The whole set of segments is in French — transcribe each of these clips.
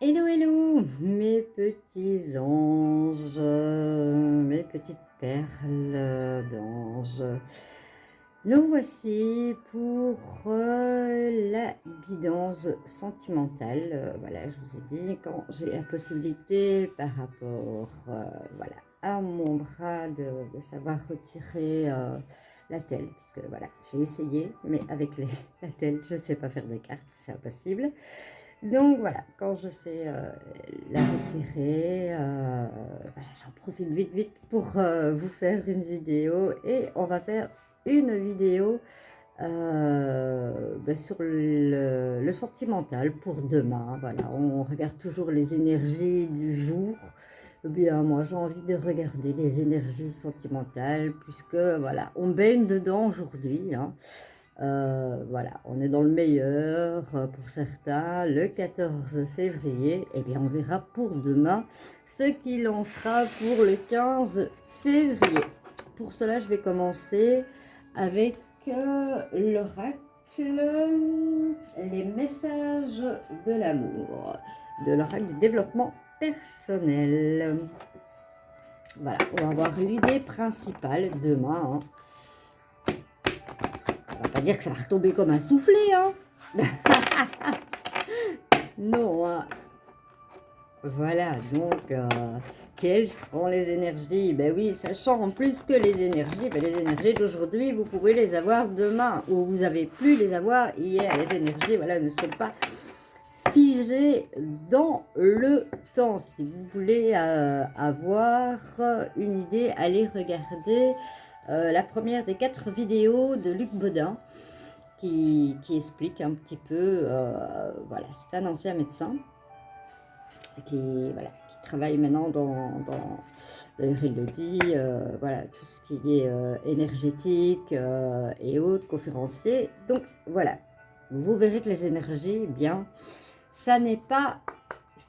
Hello, hello, mes petits anges, mes petites perles d'anges. Nous voici pour la guidance sentimentale. Voilà, je vous ai dit, quand j'ai la possibilité par rapport voilà, à mon bras de savoir retirer la telle, puisque voilà, j'ai essayé, mais avec la telle, je ne sais pas faire de cartes, c'est impossible. Donc voilà, quand je sais la retirer, voilà, j'en profite vite pour vous faire une vidéo et on va faire une vidéo sur le sentimental pour demain. Voilà, on regarde toujours les énergies du jour. Eh bien, moi, j'ai envie de regarder les énergies sentimentales puisque voilà, on baigne dedans aujourd'hui, hein. Voilà, on est dans le meilleur pour certains, le 14 février. Eh bien, on verra pour demain ce qu'il en sera pour le 15 février. Pour cela, je vais commencer avec l'oracle, les messages de l'amour, de l'oracle du développement personnel. Voilà, on va voir l'idée principale demain, hein. On va pas dire que ça va retomber comme un soufflé, hein. Non, hein. Voilà, donc, quelles seront les énergies? Ben oui, sachant en plus que les énergies d'aujourd'hui, vous pouvez les avoir demain, ou vous avez pu les avoir hier. Les énergies, voilà, ne sont pas figées dans le temps. Si vous voulez avoir une idée, allez regarder la première des 4 vidéos de Luc Baudin, qui explique un petit peu, voilà, c'est un ancien médecin voilà, qui travaille maintenant d'ailleurs il le dit, voilà, tout ce qui est énergétique et autres, conférenciers. Donc voilà, vous verrez que les énergies, eh bien, ça n'est pas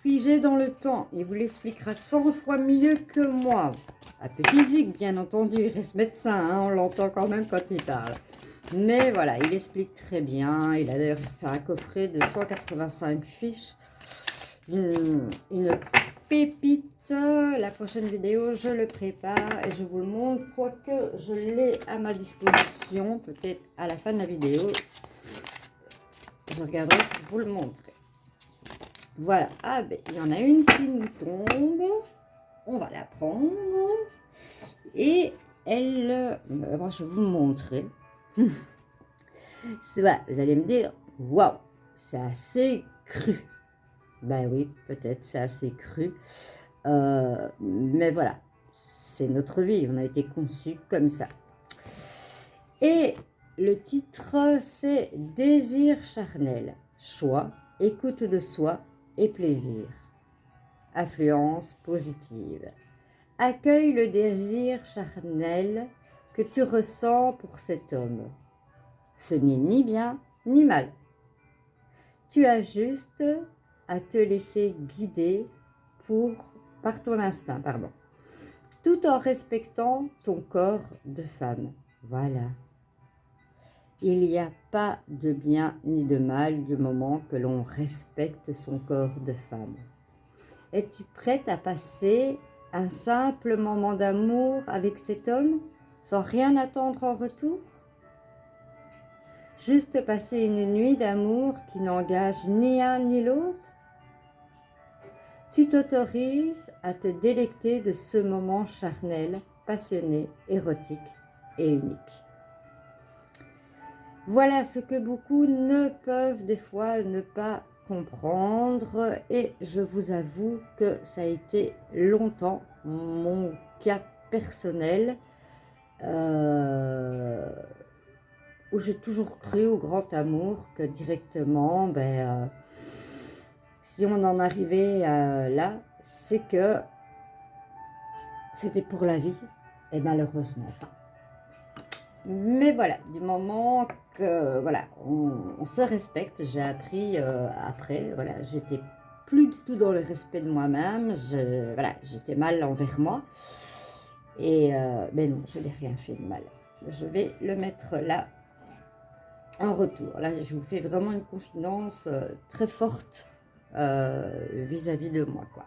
figé dans le temps. Il vous l'expliquera 100 fois mieux que moi. Un peu physique, bien entendu, il reste médecin, hein, on l'entend quand même quand il parle. Mais voilà, il explique très bien. Il a d'ailleurs fait un coffret de 185 fiches. Une pépite. La prochaine vidéo, je le prépare et je vous le montre. Quoique je l'ai à ma disposition, peut-être à la fin de la vidéo. Je regarderai pour vous le montrer. Voilà. Ah ben, il y en a une qui nous tombe. On va la prendre. Et elle... Moi, je vais vous le montrer. Voilà, vous allez me dire, waouh, c'est assez cru. Ben oui, peut-être, c'est assez cru. Mais voilà, c'est notre vie, on a été conçus comme ça. Et le titre, c'est Désir charnel, choix, écoute de soi et plaisir. Affluence positive. Accueille le désir charnel que tu ressens pour cet homme. Ce n'est ni bien ni mal. Tu as juste à te laisser guider par ton instinct, tout en respectant ton corps de femme. Voilà. Il n'y a pas de bien ni de mal du moment que l'on respecte son corps de femme. Es-tu prête à passer un simple moment d'amour avec cet homme sans rien attendre en retour? Juste passer une nuit d'amour qui n'engage ni un ni l'autre? Tu t'autorises à te délecter de ce moment charnel, passionné, érotique et unique. Voilà ce que beaucoup ne peuvent des fois ne pas comprendre et je vous avoue que ça a été longtemps mon cas personnel où j'ai toujours cru au grand amour que directement, si on en arrivait là, c'est que c'était pour la vie et malheureusement pas. Mais voilà, du moment que voilà, on se respecte, j'ai appris après, voilà, j'étais plus du tout dans le respect de moi-même, voilà, j'étais mal envers moi. Et mais non, je n'ai rien fait de mal. Je vais le mettre là en retour. Là, je vous fais vraiment une confidence très forte vis-à-vis de moi, quoi.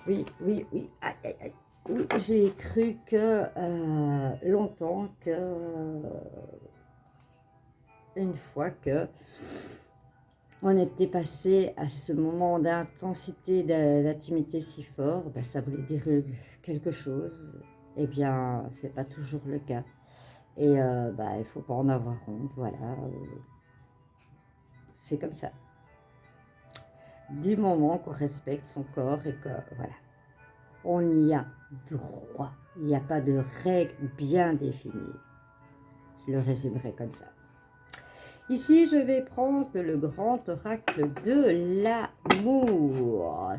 Oui, oui, oui. Aïe, aïe, aïe. Oui, j'ai cru que longtemps que une fois que on était passé à ce moment d'intensité, d'intimité si fort, ben, ça voulait dire quelque chose. Eh bien, c'est pas toujours le cas. Et bah, il faut pas en avoir honte, voilà. C'est comme ça. Du moment qu'on respecte son corps et que, voilà, on y a droit. Il n'y a pas de règles bien définies. Je le résumerai comme ça. Ici, je vais prendre le grand oracle de l'amour.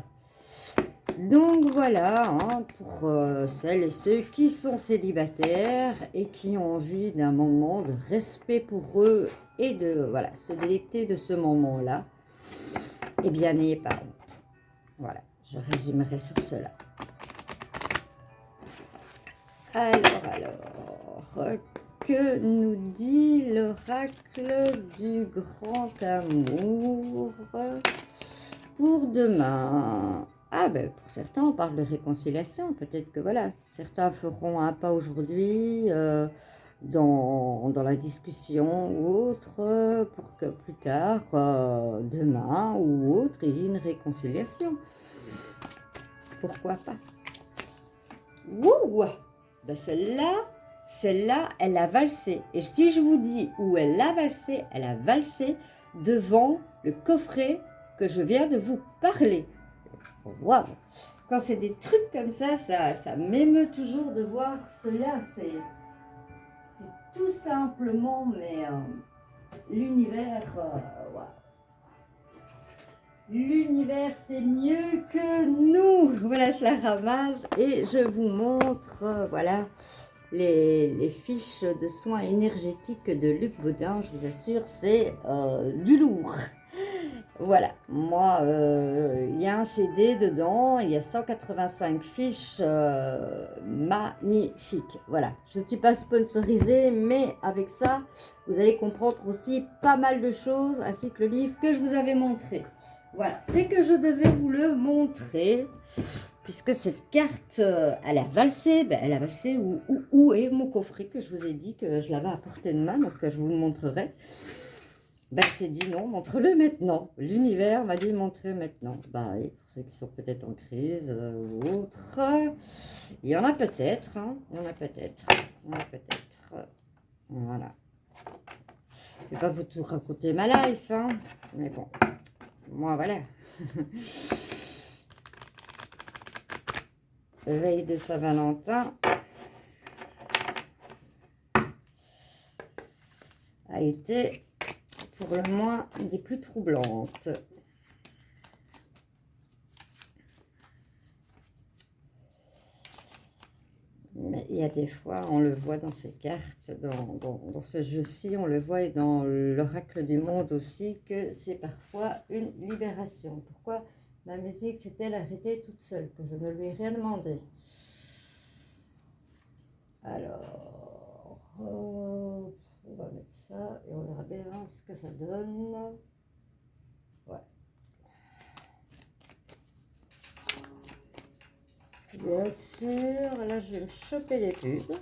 Donc voilà, hein, pour celles et ceux qui sont célibataires et qui ont envie d'un moment de respect pour eux et de voilà, se délecter de ce moment-là, eh bien n'ayez pas honte. Voilà, je résumerai sur cela. Alors, que nous dit l'oracle du grand amour pour demain? Ah ben pour certains on parle de réconciliation, peut-être que voilà, certains feront un pas aujourd'hui dans la discussion ou autre pour que plus tard, demain ou autre, il y ait une réconciliation. Pourquoi pas? Wouh! Ben celle-là, elle a valsé. Et si je vous dis où elle a valsé devant le coffret que je viens de vous parler. Waouh! Quand c'est des trucs comme ça m'émeut toujours de voir cela. C'est tout simplement, mais l'univers, waouh. L'univers, c'est mieux que nous. Voilà, je la ramasse et je vous montre, voilà, les fiches de soins énergétiques de Luc Baudin. Je vous assure, c'est du lourd. Voilà, moi, il y a un CD dedans, il y a 185 fiches magnifiques. Voilà, je ne suis pas sponsorisée, mais avec ça, vous allez comprendre aussi pas mal de choses, ainsi que le livre que je vous avais montré. Voilà, c'est que je devais vous le montrer, puisque cette carte, elle a valsé, ben, elle a valsé où est mon coffret que je vous ai dit que je l'avais à portée de main, donc je vous le montrerai. Ben, c'est dit non, montre-le maintenant. L'univers m'a dit montrer maintenant. Bah oui, pour ceux qui sont peut-être en crise ou autre. Il y en a peut-être, hein, il y en a peut-être. Voilà. Je ne vais pas vous tout raconter ma life, hein, mais bon, moi voilà. Veille de Saint-Valentin a été pour le moins des plus troublantes. Mais il y a des fois, on le voit dans ces cartes, dans ce jeu-ci, on le voit et dans l'oracle du monde aussi, que c'est parfois une libération. Pourquoi ma musique s'est-elle arrêtée toute seule, que je ne lui ai rien demandé? Alors, on va mettre ça et on verra bien ce que ça donne. Ouais. Bien sûr, là je vais me choper les pubs.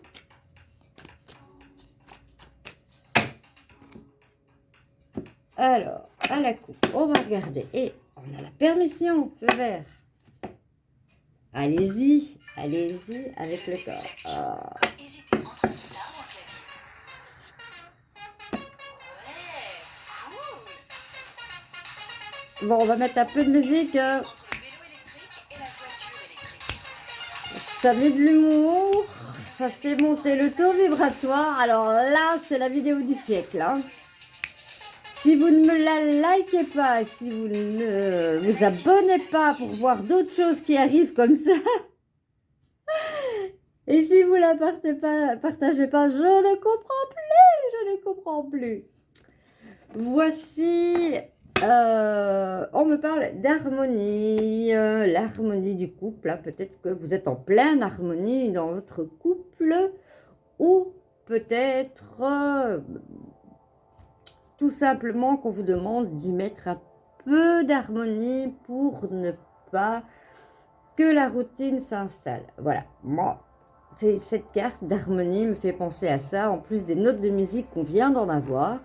Alors, à la coupe, on va regarder. Et on a la permission, feu vert. Allez-y, allez-y avec le corps. Ah. Bon, on va mettre un peu de musique. Ça met de l'humour, ça fait monter le taux vibratoire. Alors là, c'est la vidéo du siècle. Hein. Si vous ne me la likez pas, si vous ne vous abonnez pas pour voir d'autres choses qui arrivent comme ça, et si vous la partagez pas, je ne comprends plus. Voici, on me parle d'harmonie, l'harmonie du couple. Hein. Peut-être que vous êtes en pleine harmonie dans votre couple, ou peut-être tout simplement qu'on vous demande d'y mettre un peu d'harmonie pour ne pas que la routine s'installe. Voilà, moi, cette carte d'harmonie me fait penser à ça, en plus des notes de musique qu'on vient d'en avoir.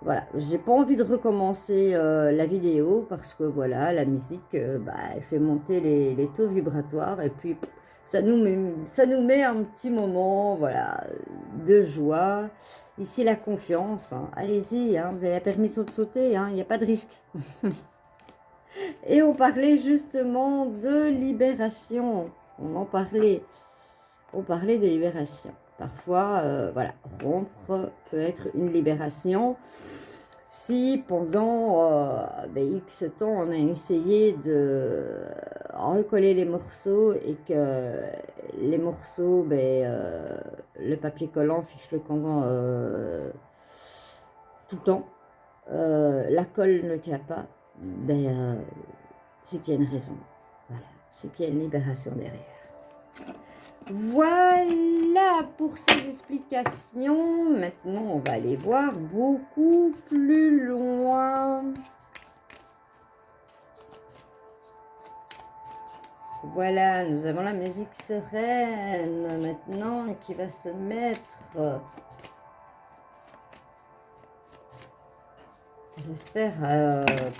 Voilà, j'ai pas envie de recommencer la vidéo parce que voilà, la musique, elle fait monter les taux vibratoires et puis ça nous met un petit moment, voilà, de joie. Ici, la confiance, hein. Allez-y, hein, vous avez la permission de sauter, hein, il n'y a pas de risque. Et on parlait justement de libération, on parlait de libération. Parfois, voilà, rompre peut être une libération. Si pendant X temps, on a essayé de recoller les morceaux et que les morceaux, le papier collant fiche le camp tout le temps, la colle ne tient pas, c'est qu'il y a une raison. Voilà, c'est qu'il y a une libération derrière. Voilà pour ces explications. Maintenant, on va aller voir beaucoup plus loin. Voilà, nous avons la musique sereine maintenant qui va se mettre. J'espère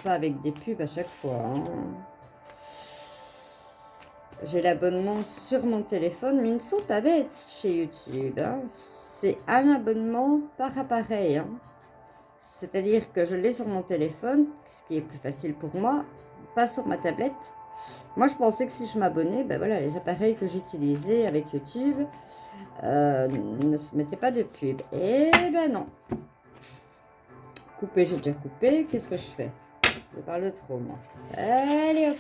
pas avec des pubs à chaque fois. Hein. J'ai l'abonnement sur mon téléphone, mais ils ne sont pas bêtes chez YouTube. Hein. C'est un abonnement par appareil. Hein. C'est-à-dire que je l'ai sur mon téléphone, ce qui est plus facile pour moi, pas sur ma tablette. Moi, je pensais que si je m'abonnais, voilà, les appareils que j'utilisais avec YouTube ne se mettaient pas de pub. Eh ben non. Coupé, j'ai déjà coupé. Qu'est-ce que je fais? Je parle trop, moi. Allez, hop.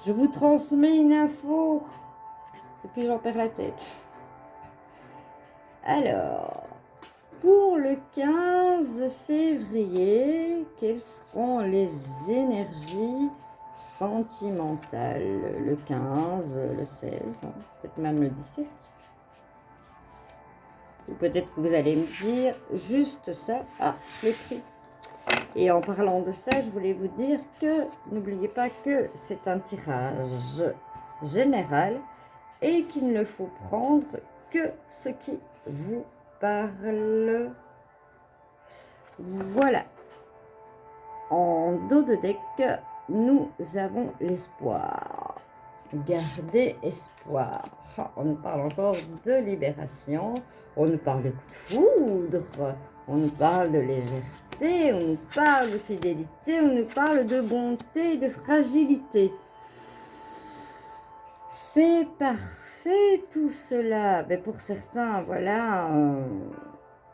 Je vous transmets une info. Et puis, j'en perds la tête. Alors, pour le 15 février, quelles seront les énergies sentimentales? Le 15, le 16, peut-être même le 17. Ou peut-être que vous allez me dire juste ça. Ah, je l'ai pris. Et en parlant de ça, je voulais vous dire que n'oubliez pas que c'est un tirage général et qu'il ne faut prendre que ce qui vous parle. Voilà. En dos de deck, nous avons l'espoir. Gardez espoir. On nous parle encore de libération. On nous parle de coup de foudre. On nous parle de légèreté. On nous parle de fidélité. On nous parle de bonté, de fragilité. C'est parfait tout cela. Mais pour certains, voilà,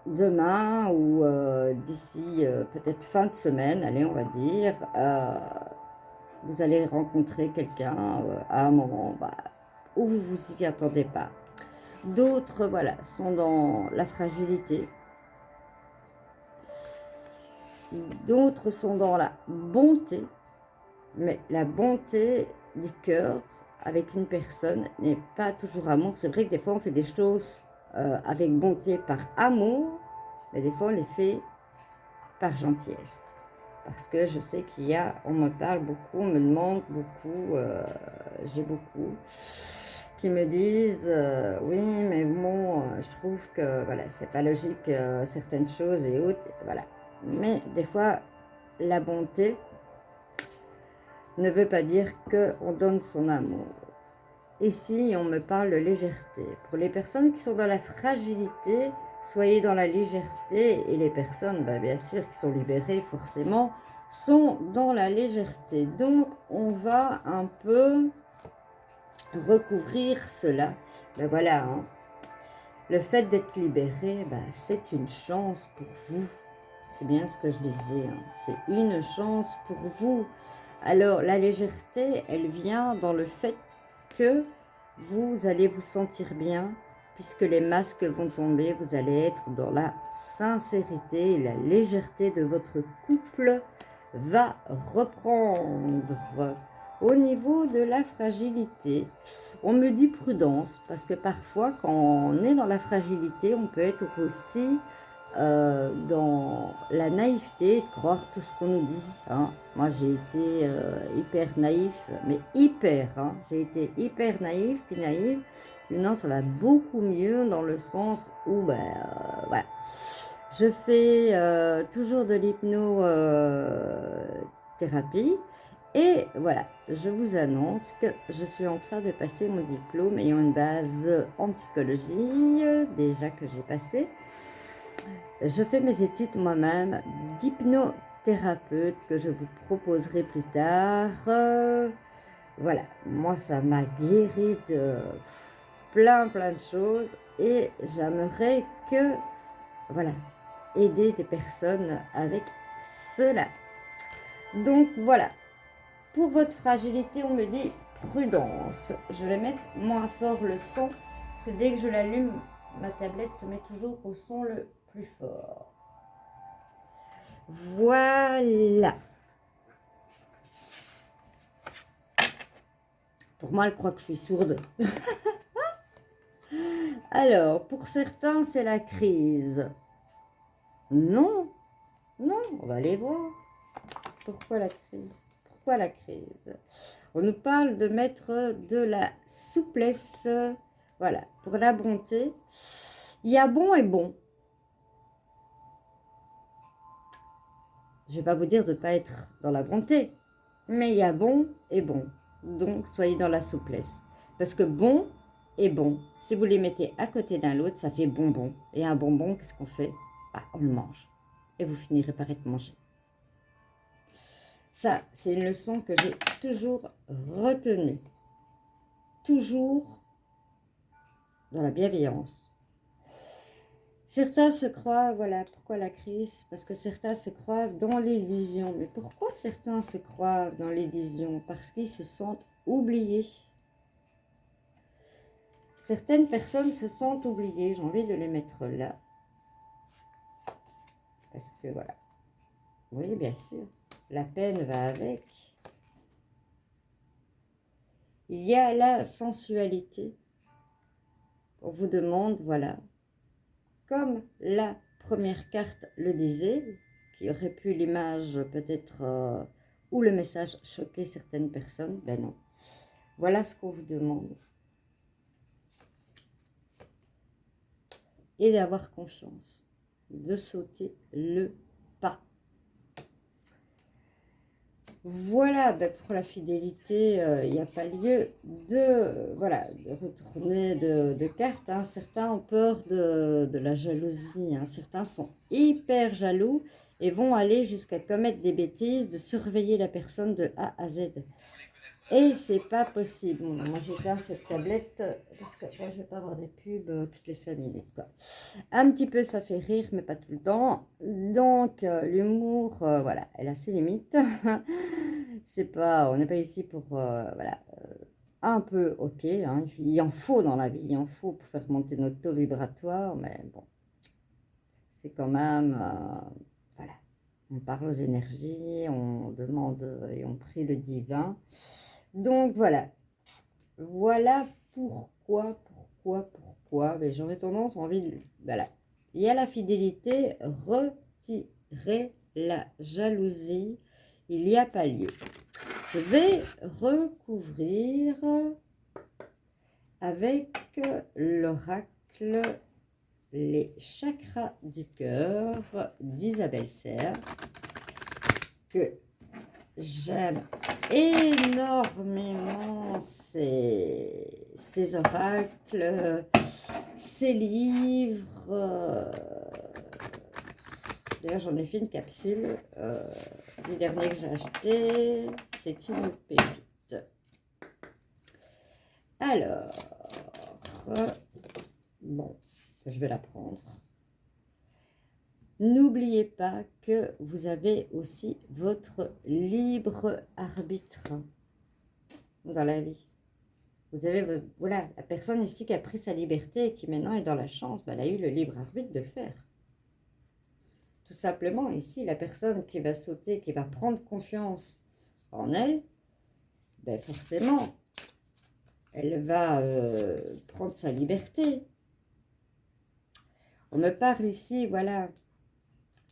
demain ou d'ici peut-être fin de semaine, allez, on va dire, vous allez rencontrer quelqu'un à un moment où vous vous y attendez pas. D'autres, voilà, sont dans la fragilité. D'autres sont dans la bonté. Mais la bonté du cœur avec une personne n'est pas toujours amour. C'est vrai que des fois, on fait des choses avec bonté par amour. Mais des fois, on les fait par gentillesse. Parce que je sais qu'il y a, on me parle beaucoup, on me demande beaucoup, j'ai beaucoup qui me disent oui, mais bon, je trouve que voilà, c'est pas logique certaines choses et autres, voilà. Mais des fois, la bonté ne veut pas dire qu'on donne son amour. Ici, on me parle de légèreté. Pour les personnes qui sont dans la fragilité, soyez dans la légèreté. Et les personnes, bien sûr, qui sont libérées, forcément, sont dans la légèreté. Donc, on va un peu recouvrir cela. Voilà, hein. Le fait d'être libéré, c'est une chance pour vous. C'est bien ce que je disais. Hein. C'est une chance pour vous. Alors, la légèreté, elle vient dans le fait que vous allez vous sentir bien, puisque les masques vont tomber, vous allez être dans la sincérité, et la légèreté de votre couple va reprendre. Au niveau de la fragilité, on me dit prudence, parce que parfois, quand on est dans la fragilité, on peut être aussi dans la naïveté, de croire tout ce qu'on nous dit. Hein. Moi, j'ai été hyper naïf, mais hyper. Hein. J'ai été hyper naïf, puis naïve. Maintenant, ça va beaucoup mieux dans le sens où, ben, voilà. Je fais toujours de l'hypnothérapie. Et voilà, je vous annonce que je suis en train de passer mon diplôme ayant une base en psychologie, déjà que j'ai passé. Je fais mes études moi-même d'hypnothérapeute que je vous proposerai plus tard. Voilà, moi ça m'a guéri de plein de choses et j'aimerais que, voilà, aider des personnes avec cela. Donc voilà, pour votre fragilité, on me dit prudence. Je vais mettre moins fort le son, parce que dès que je l'allume, ma tablette se met toujours au son le plus fort. Voilà. Pour moi, elle croit que je suis sourde. Alors, pour certains, c'est la crise. Non, non, on va aller voir. Pourquoi la crise? Pourquoi la crise? On nous parle de mettre de la souplesse, voilà, pour la bonté. Il y a bon et bon. Je ne vais pas vous dire de ne pas être dans la bonté, mais il y a bon et bon. Donc, soyez dans la souplesse. Parce que bon et bon, si vous les mettez à côté d'un l'autre, ça fait bonbon. Et un bonbon, qu'est-ce qu'on fait? Bah, on le mange. Et vous finirez par être mangé. Ça, c'est une leçon que j'ai toujours retenue. Toujours dans la bienveillance. Certains se croient, voilà, pourquoi la crise? Parce que certains se croient dans l'illusion. Mais pourquoi certains se croient dans l'illusion? Parce qu'ils se sentent oubliés. Certaines personnes se sentent oubliées. J'ai envie de les mettre là. Parce que voilà. Oui, bien sûr. La peine va avec. Il y a la sensualité. On vous demande, voilà. Comme la première carte le disait, qui aurait pu l'image peut-être ou le message choquer certaines personnes, ben non. Voilà ce qu'on vous demande. Et d'avoir confiance, de sauter le pas. Voilà, ben pour la fidélité, il n'y a pas lieu de, voilà, de retourner de cartes. Hein. Certains ont peur de la jalousie. Hein. Certains sont hyper jaloux et vont aller jusqu'à commettre des bêtises, de surveiller la personne de A à Z. Et c'est pas possible. Bon, moi j'éteins cette tablette parce que moi, je vais pas avoir des pubs toutes les 5 minutes. Quoi. Un petit peu ça fait rire, mais pas tout le temps. Donc l'humour, voilà, elle a ses limites. C'est pas, on n'est pas ici pour, voilà, un peu ok. Hein, il en faut dans la vie, il en faut pour faire monter notre taux vibratoire, mais bon, c'est quand même, voilà, on parle aux énergies, on demande et on prie le divin. Donc voilà, voilà pourquoi, mais j'aurais tendance, envie de, voilà, il y a la fidélité, retirer la jalousie, il n'y a pas lieu. Je vais recouvrir avec l'oracle les chakras du cœur d'Isabelle Serre, que j'aime énormément ces oracles, ces livres. D'ailleurs, j'en ai fait une capsule. Le dernier que j'ai acheté, c'est une pépite. Alors, bon, je vais la prendre. N'oubliez pas que vous avez aussi votre libre arbitre dans la vie. Vous avez, voilà, la personne ici qui a pris sa liberté et qui maintenant est dans la chance, ben, elle a eu le libre arbitre de le faire. Tout simplement, ici, la personne qui va sauter, qui va prendre confiance en elle, ben forcément, elle va prendre sa liberté. On me parle ici, voilà,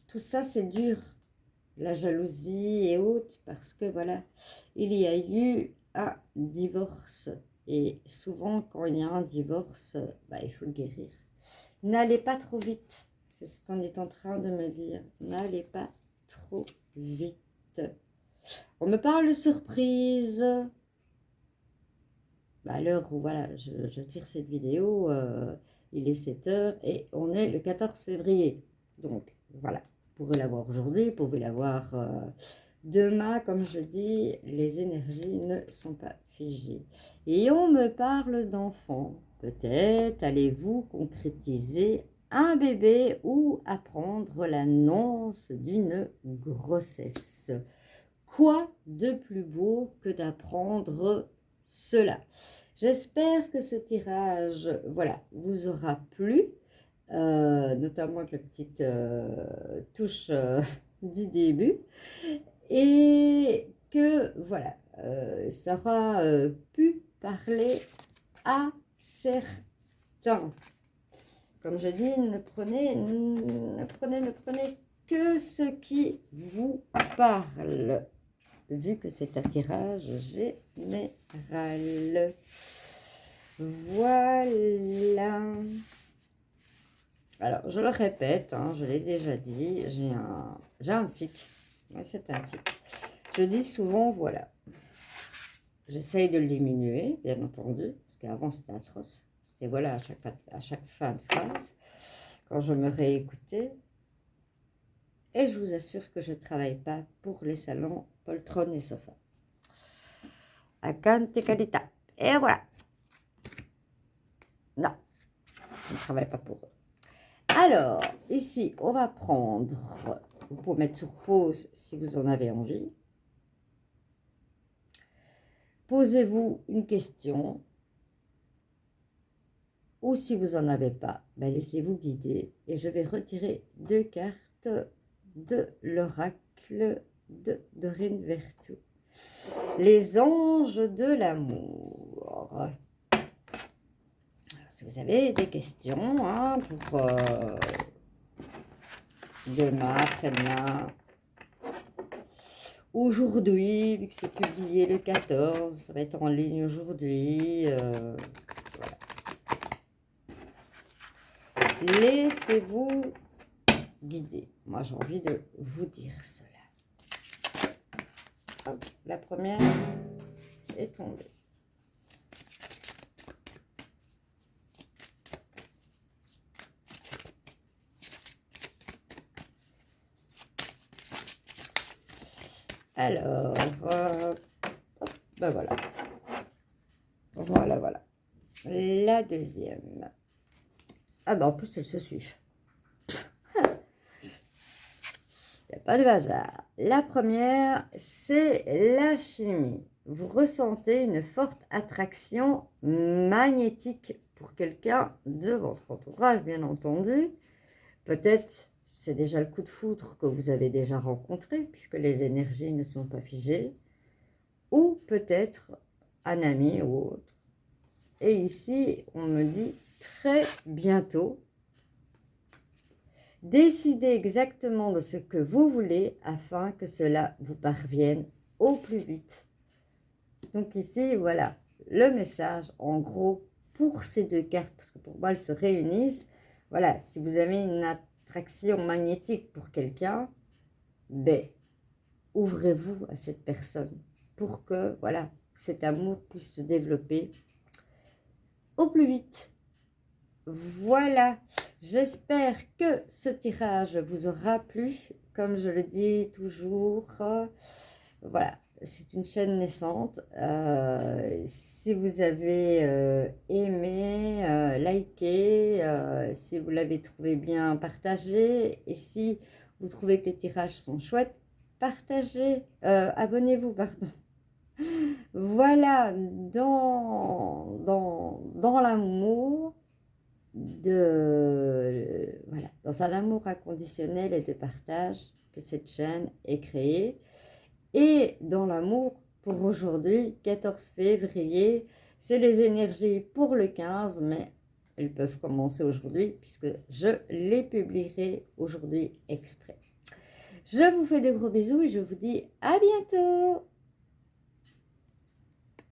tout ça c'est dur, la jalousie et autres, parce que voilà, il y a eu un divorce. Et souvent, quand il y a un divorce, il faut le guérir. N'allez pas trop vite, c'est ce qu'on est en train de me dire. N'allez pas trop vite. On me parle de surprise. À l'heure où voilà, je tire cette vidéo, il est 7 heures et on est le 14 février. Donc voilà, vous pouvez l'avoir aujourd'hui, vous pouvez l'avoir demain. Comme je dis, les énergies ne sont pas figées. Et on me parle d'enfants. Peut-être allez-vous concrétiser un bébé ou apprendre l'annonce d'une grossesse. Quoi de plus beau que d'apprendre cela? J'espère que ce tirage, voilà, vous aura plu, notamment avec la petite touche du début, et que, voilà, ça aura pu parler à certains. Comme je dis, ne prenez que ce qui vous parle, vu que c'est un tirage général. Voilà. Alors, je le répète, hein, je l'ai déjà dit, j'ai un tic. Ouais, c'est un tic. Je dis souvent, voilà. J'essaye de le diminuer, bien entendu, parce qu'avant c'était atroce. C'était voilà, à chaque fin de phrase, quand je me réécoutais. Et je vous assure que je ne travaille pas pour les salons poltron et sofa. À quante qualité. Et voilà. Non, je ne travaille pas pour eux. Alors, ici, on va prendre, vous pouvez mettre sur pause si vous en avez envie. Posez-vous une question. Ou si vous n'en avez pas, laissez-vous guider. Et je vais retirer 2 cartes de l'oracle de Dorine Vertou. Les anges de l'amour. Si vous avez des questions pour demain, après-demain, aujourd'hui, vu que c'est publié le 14, ça va être en ligne aujourd'hui. Voilà. Laissez-vous guider. Moi, j'ai envie de vous dire cela. Hop, la première est tombée. Alors, hop, voilà. Voilà. La deuxième. Ah en plus, elles se suivent. Il n'y a pas de hasard. La première, c'est la chimie. Vous ressentez une forte attraction magnétique pour quelqu'un de votre entourage, bien entendu. Peut-être c'est déjà le coup de foudre que vous avez déjà rencontré, puisque les énergies ne sont pas figées. Ou peut-être un ami ou autre. Et ici, on me dit très bientôt. Décidez exactement de ce que vous voulez afin que cela vous parvienne au plus vite. Donc ici, voilà, le message, en gros, pour ces 2 cartes, parce que pour moi, elles se réunissent. Voilà, si vous avez une attraction magnétique pour quelqu'un, ouvrez-vous à cette personne pour que, voilà, cet amour puisse se développer au plus vite. Voilà, j'espère que ce tirage vous aura plu. Comme je le dis toujours, voilà, c'est une chaîne naissante. Si vous avez aimé, likez, si vous l'avez trouvé bien, partagez. Et si vous trouvez que les tirages sont chouettes, partagez, abonnez-vous, pardon. Voilà, dans l'amour, voilà, dans un amour inconditionnel et de partage que cette chaîne est créée, et dans l'amour pour aujourd'hui, 14 février, c'est les énergies pour le 15, mais elles peuvent commencer aujourd'hui puisque je les publierai aujourd'hui exprès. Je vous fais de gros bisous et je vous dis à bientôt.